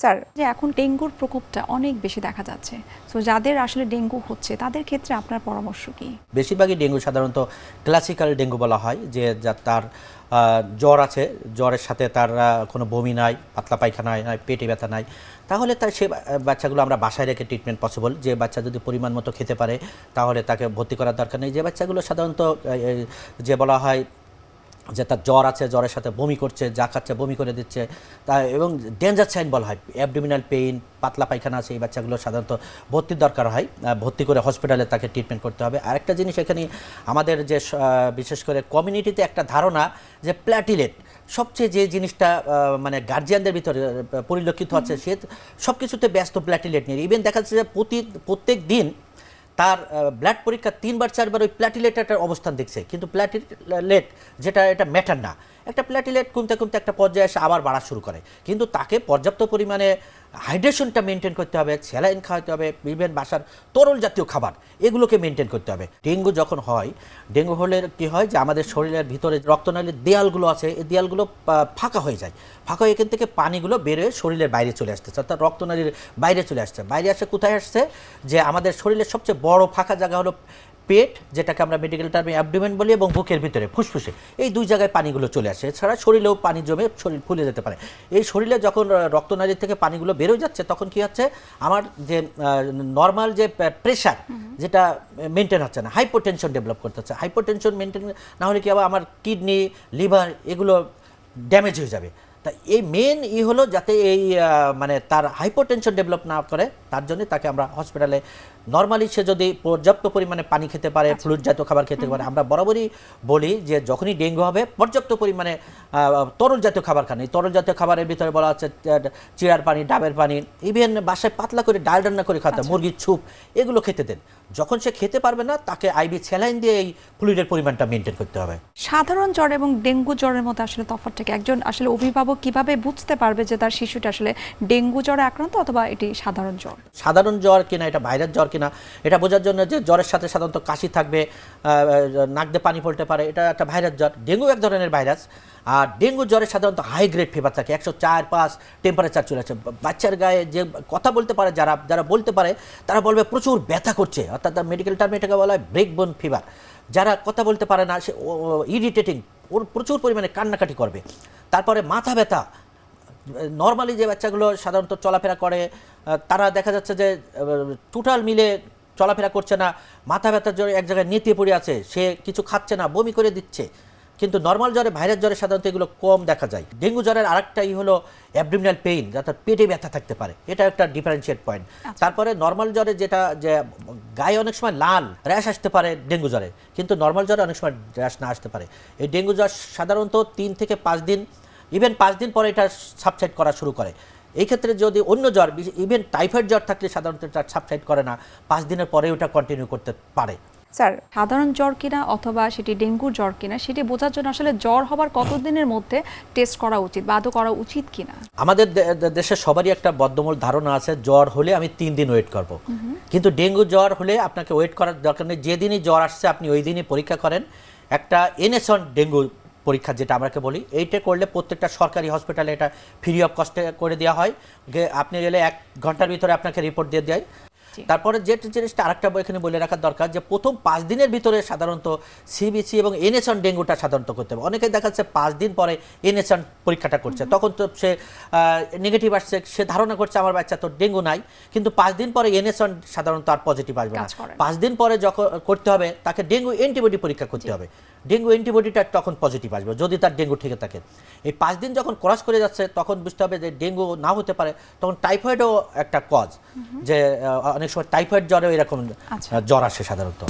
Sir, যে এখন ডেঙ্গুর প্রকোপটা অনেক বেশি দেখা যাচ্ছে, সো যাদের আসলে ডেঙ্গু হচ্ছে তাদের ক্ষেত্রে আপনার পরামর্শ কি? বেশিরভাগই ডেঙ্গু সাধারণত ক্লাসিক্যাল ডেঙ্গু বলা হয়, যে তার জ্বর আছে, জ্বরের সাথে তার কোনো বমি নাই, পাতলা পায়খানা নাই, পেটে ব্যথা নাই, তাহলে তার সে বাচ্চাগুলো আমরা বাসায় রেখে ট্রিটমেন্ট পসিবল। যে বাচ্চা যদি পরিমাণ মতো খেতে পারে তাহলে তাকে ভর্তি করার দরকার নেই। যে বাচ্চাগুলো সাধারণত যে বলা হয় যে তার জ্বর আছে, জ্বরের সাথে বমি করছে, যা খাচ্ছে বমি করে দিচ্ছে, তা এবং ডেঞ্জার সাইন বলা হয়, অ্যাবডোমিনাল পেইন, পাতলা পায়খানা আছে, এই বাচ্চাগুলো সাধারণত ভর্তির দরকার হয়। ভর্তি করে হসপিটালে তাকে ট্রিটমেন্ট করতে হবে। আরেকটা জিনিস এখানে আমাদের যে বিশেষ করে কমিউনিটিতে একটা ধারণা যে প্ল্যাটিলেট সবচেয়ে যে জিনিসটা মানে গার্জিয়ানদের ভিতরে পরিলক্ষিত হচ্ছে, সে সব কিছুতে ব্যস্ত প্ল্যাটিলেট নিয়ে। ইভেন দেখা যাচ্ছে যে প্রত্যেক দিন তার ব্লাড পরীক্ষা 3বার 4বার ওই প্ল্যাটিলেটের অবস্থান দেখছে, কিন্তু প্ল্যাটিলেট যেটা এটা ম্যাটার না। একটা প্ল্যাটিলেট কমতে কমতে একটা পর্যায়ে এসে আবার বাড়া শুরু করে, কিন্তু তাকে পর্যাপ্ত পরিমাণে হাইড্রেশনটা মেনটেন করতে হবে, স্যালাইন খাওয়াতে হবে, ইভেন বাসার তরল জাতীয় খাবার এগুলোকে মেনটেন করতে হবে। ডেঙ্গু যখন হয়, ডেঙ্গু হলে কী হয় যে আমাদের শরীরের ভিতরে রক্তনালীর দেয়ালগুলো আছে, এই দেয়ালগুলো ফাঁকা হয়ে যায়। ফাঁকা হয়ে এখান থেকে পানিগুলো বের হয়ে শরীরের বাইরে চলে আসতেছে, অর্থাৎ রক্তনালীর বাইরে চলে আসছে। বাইরে আসে কোথায় আসছে? যে আমাদের শরীরের সবচেয়ে বড় ফাঁকা জায়গা হলো পেট, যেটাকে আমরা মেডিকেল টার্মে অ্যাবডোমেন বলি, এবং বুকের ভিতরে ফুসফুসে, এই দুই জায়গায় পানিগুলো চলে আসে। এছাড়া শরীরেও পানি জমে শরীর ফুলে যেতে পারে। এই শরীরে যখন রক্তনালী থেকে পানিগুলো বেরোয় যাচ্ছে, তখন কি হচ্ছে, আমার যে নর্মাল যে প্রেশার যেটা মেনটেন হচ্ছে না, হাইপোটেনশন ডেভেলপ করতে হচ্ছে। হাইপোটেনশন মেনটেন না হলে কি আবার আমার কিডনি, লিভার এগুলো ড্যামেজ হয়ে যাবে। তা এই মেন হলো যাতে এই মানে তার হাইপোটেনশন ডেভেলপ না করে, তার জন্য তাকে আমরা হসপিটালে নর্মালি সে যদি পর্যাপ্ত পরিমাণে পানি খেতে পারে, ফ্লুইড জাতীয় খাবার খেতে পারে। আমরা বরাবরই বলি যে যখনই ডেঙ্গু হবে পর্যাপ্ত পরিমাণে তরল জাতীয় খাবার খান। এই তরল জাতীয় খাবারের ভিতরে বলা হচ্ছে চিড়ার পানি, ডাবের পানি, ইভেন বাসায় পাতলা করে ডাল রান্না করে খাতে, মুরগির স্যুপ এগুলো খেতে দেন। যখন সে খেতে পারবে না, তাকে আইভি স্যালাইন দিয়ে এই ফ্লুইডের পরিমাণটা মেনটেন করতে হবে। সাধারণ জ্বর এবং ডেঙ্গু জ্বরের মধ্যে আসলে তফাৎটা কি? একজন আসলে অভিভাবক কিভাবে বুঝতে পারবে যে তার শিশুটা আসলে ডেঙ্গু জ্বরে আক্রান্ত অথবা এটি সাধারণ জ্বর? সাধারণ জ্বর কিনা, এটা ভাইরাস জ্বর কিনা, এটা বোঝার জন্য যে জ্বরের সাথে সাধারণত কাশি থাকবে, নাক দিয়ে পানি পড়তে পারে, এটা একটা ভাইরাস জ্বর। ডেঙ্গু এক ধরনের ভাইরাস। আর ডেঙ্গু জ্বরে সাধারণত হাই গ্রেড ফিভার থাকে, 104-5 টেম্পারেচার চলে আসে। বাচ্চার গায়ে যে কথা বলতে পারে, যারা বলতে পারে তারা বলবে প্রচুর ব্যথা করছে, অর্থাৎ মেডিকেল টার্মে এটাকে বলা হয় ব্রেকবোন ফিভার। যারা কথা বলতে পারে না, সে ইরিটেটিং, ওর প্রচুর পরিমাণে কান্নাকাটি করবে। তারপরে মাথা ব্যথা। নর্মালি যে বাচ্চাগুলো সাধারণত চলাফেরা করে, তারা দেখা যাচ্ছে যে টোটাল মিলে চলাফেরা করছে না, মাথা ব্যথার জ্বরে এক জায়গায় নেতিয়ে পড়ে আছে, সে কিছু খাচ্ছে না, বমি করে দিচ্ছে। কিন্তু নর্মাল জ্বরে, ভাইরাস জ্বরে সাধারণত এগুলো কম দেখা যায়। ডেঙ্গু জ্বরের আরেকটাই হলো অ্যাবডোমিনাল পেইন, অর্থাৎ পেটে ব্যথা থাকতে পারে, এটা একটা ডিফারেন্সিয়েট পয়েন্ট। তারপরে নর্মাল জ্বরে যেটা যে গায়ে অনেক সময় লাল র্যাশ আসতে পারে ডেঙ্গু জ্বরে, কিন্তু নর্মাল জ্বরে অনেক সময় র্যাশ না আসতে পারে। এই ডেঙ্গু জ্বর সাধারণত 3 থেকে 5 দিন, ইভেন 5 দিন পরে এটা সাবসাইড করা শুরু করে। এই ক্ষেত্রে যদি অন্য জ্বর, ইভেন টাইফয়েড জ্বর থাকলে সাধারণত এটা সাবসাইড করে না, 5 দিনের পরে ওটা কন্টিনিউ করতে পারে। স্যার, সাধারণ জ্বর কিনা অথবা সেটি ডেঙ্গুর জ্বর কিনা, সেটি বোঝার জন্য আসলে জ্বর হবার কতদিনের মধ্যে টেস্ট করা উচিত বা আদৌ করা উচিত কিনা? আমাদের দেশের সবারই একটা বদ্ধমূল ধারণা আছে, জ্বর হলে আমি 3 দিন ওয়েট করব। কিন্তু ডেঙ্গু জ্বর হলে আপনাকে ওয়েট করার দরকার নেই। যেদিনই জ্বর আসছে আপনি ওই দিনই পরীক্ষা করেন। একটা এনএসন ডেঙ্গু পরীক্ষা যেটা আমাকে বলি, এইটা করলে প্রত্যেকটা সরকারি হসপিটালে এটা ফ্রি অফ কস্টে করে দেওয়া হয়। আপনি গেলে 1 ঘন্টার ভিতরে আপনাকে রিপোর্ট দিয়ে দেয়। তারপরে যে জিনিসটা আরেকটা এখানে বলে রাখার দরকার, যে প্রথম 5 দিনের ভিতরে সাধারণত সিবিসি এবং এনএসন ডেঙ্গুটা সাধারণত করতে হবে। অনেকে দেখা যাচ্ছে 5 দিন পরে এনএসন পরীক্ষাটা করছে, তখন তো সে নেগেটিভ আসছে, সে ধারণা করছে আমার বাচ্চা তো ডেঙ্গু নাই, কিন্তু 5 দিন পরে এনএসন সাধারণত আর পজিটিভ আসবে না। 5 দিন পরে যখন করতে হবে, তাকে ডেঙ্গু অ্যান্টিবডি পরীক্ষা করতে হবে। ডেঙ্গু অ্যান্টিবডিটা তখন পজিটিভ আসবে যদি তার ডেঙ্গু ঠিক থাকে। এই 5 দিন যখন ক্রস করে যাচ্ছে, তখন বুঝতে হবে যে ডেঙ্গু না হতে পারে, তখন টাইফয়েডও একটা কজ, যে অনেক সময় টাইফয়েড জ্বরেও এরকম জ্বর আসে সাধারণত।